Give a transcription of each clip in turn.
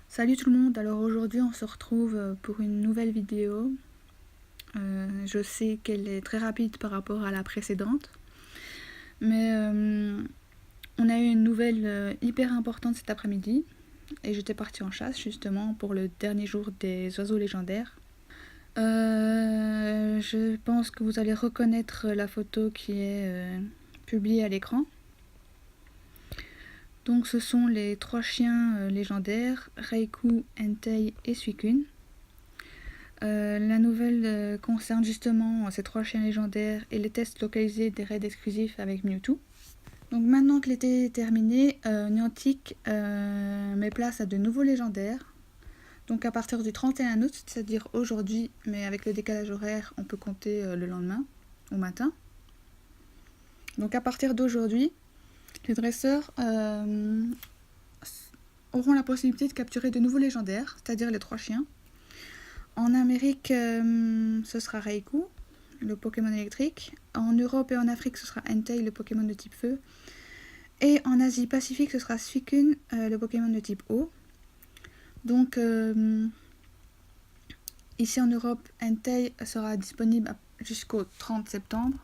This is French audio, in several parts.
Salut tout le monde, alors aujourd'hui on se retrouve pour une nouvelle vidéo. Je sais qu'elle est très rapide par rapport à la précédente, mais on a eu une nouvelle hyper importante cet après-midi et j'étais partie en chasse justement pour le dernier jour des oiseaux légendaires. Je pense que vous allez reconnaître la photo qui est publiée à l'écran. Donc ce sont les 3 chiens légendaires, Reiku, Entei et Suicune. La nouvelle concerne justement ces 3 chiens légendaires et les tests localisés des raids exclusifs avec Mewtwo. Donc maintenant que l'été est terminé, Niantic met place à de nouveaux légendaires. Donc à partir du 31 août, c'est-à-dire aujourd'hui, mais avec le décalage horaire, on peut compter le lendemain, au matin. Donc à partir d'aujourd'hui, les dresseurs auront la possibilité de capturer de nouveaux légendaires, c'est-à-dire les 3 chiens. En Amérique, ce sera Reiku, le Pokémon électrique. En Europe et en Afrique, ce sera Entei, le Pokémon de type feu. Et en Asie Pacifique, ce sera Suicune, le Pokémon de type eau. Donc, ici en Europe, Entei sera disponible jusqu'au 30 septembre.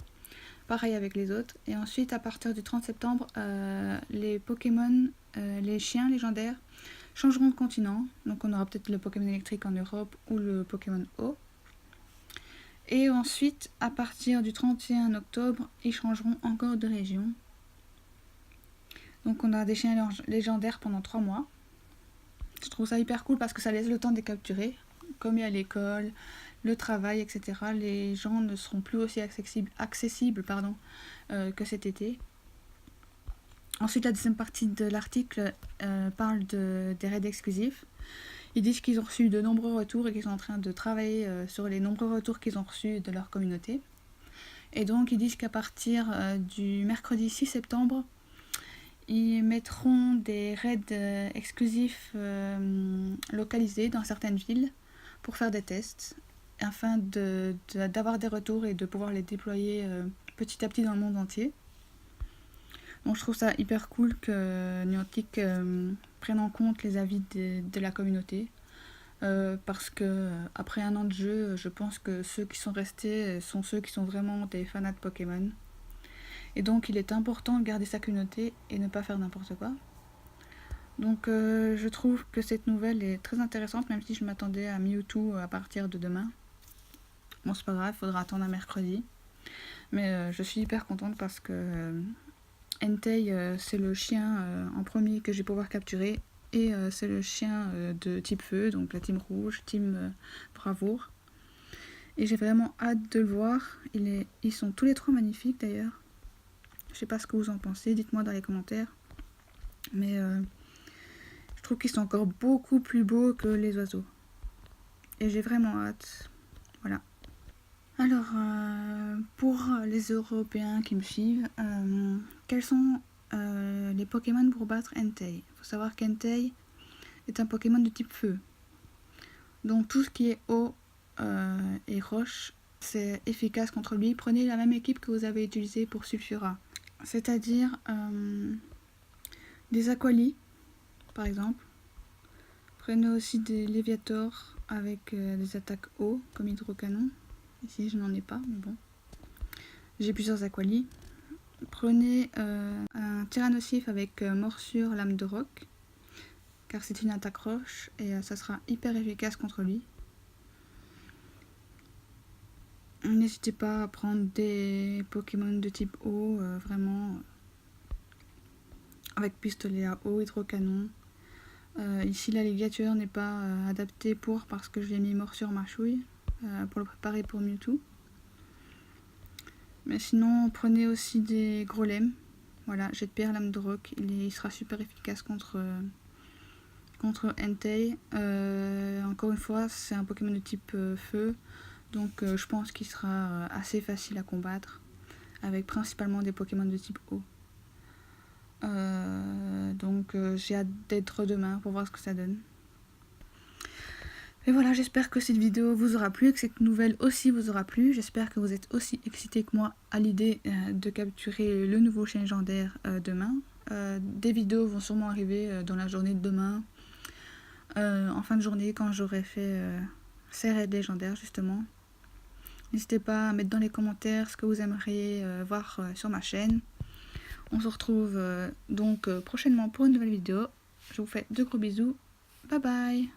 Pareil avec les autres. Et ensuite, à partir du 30 septembre, les Pokémon, les chiens légendaires, changeront de continent. Donc on aura peut-être le Pokémon électrique en Europe ou le Pokémon eau. Et ensuite, à partir du 31 octobre, ils changeront encore de région. Donc on a des chiens légendaires pendant 3 mois. Je trouve ça hyper cool parce que ça laisse le temps de les capturer. Comme il y a l'école, le travail, etc. Les gens ne seront plus aussi accessibles que cet été. Ensuite, la deuxième partie de l'article parle des raids exclusifs. Ils disent qu'ils ont reçu de nombreux retours et qu'ils sont en train de travailler sur les nombreux retours qu'ils ont reçus de leur communauté. Et donc, ils disent qu'à partir du mercredi 6 septembre, ils mettront des raids exclusifs localisés dans certaines villes pour faire des tests, afin d'avoir des retours et de pouvoir les déployer petit à petit dans le monde entier. Donc je trouve ça hyper cool que Niantic prenne en compte les avis de la communauté. Parce que après un an de jeu, je pense que ceux qui sont restés sont ceux qui sont vraiment des fanats de Pokémon. Et donc il est important de garder sa communauté et ne pas faire n'importe quoi. Donc je trouve que cette nouvelle est très intéressante, même si je m'attendais à Mewtwo à partir de demain. Bon, c'est pas grave, il faudra attendre un mercredi. Mais je suis hyper contente parce que Entei, c'est le chien en premier que je vais pouvoir capturer. Et c'est le chien de type feu, donc la team rouge, team bravoure. Et j'ai vraiment hâte de le voir. Ils sont tous les 3 magnifiques d'ailleurs. Je sais pas ce que vous en pensez, dites-moi dans les commentaires. Mais je trouve qu'ils sont encore beaucoup plus beaux que les oiseaux. Et j'ai vraiment hâte. Voilà. Alors, pour les Européens qui me suivent, quels sont les Pokémon pour battre Entei? Il faut savoir qu'Entei est un Pokémon de type feu. Donc tout ce qui est eau et roche, c'est efficace contre lui. Prenez la même équipe que vous avez utilisée pour Sulfura. C'est-à-dire des Aquali, par exemple. Prenez aussi des Léviator avec des attaques eau, comme Hydrocanon. Ici, je n'en ai pas, mais bon. J'ai plusieurs Aquali. Prenez un Tyrannosif avec morsure, lame de roc, car c'est une attaque roche et ça sera hyper efficace contre lui. N'hésitez pas à prendre des Pokémon de type eau, vraiment avec pistolet à eau, hydrocanon. Ici, la ligature n'est pas adaptée parce que je l'ai mis morsure mâchouille pour le préparer pour Mewtwo. Mais sinon, prenez aussi des gros lemmes. Voilà, jet de pierre, lame de roc. Il sera super efficace contre Entei. Encore une fois, c'est un Pokémon de type feu. Donc je pense qu'il sera assez facile à combattre. Avec principalement des Pokémon de type eau. Donc j'ai hâte d'être demain pour voir ce que ça donne. Et voilà, j'espère que cette vidéo vous aura plu et que cette nouvelle aussi vous aura plu. J'espère que vous êtes aussi excités que moi à l'idée de capturer le nouveau chien légendaire demain. Des vidéos vont sûrement arriver dans la journée de demain, en fin de journée quand j'aurai fait ces raids légendaires justement. N'hésitez pas à mettre dans les commentaires ce que vous aimeriez voir sur ma chaîne. On se retrouve donc prochainement pour une nouvelle vidéo. Je vous fais de gros bisous. Bye bye.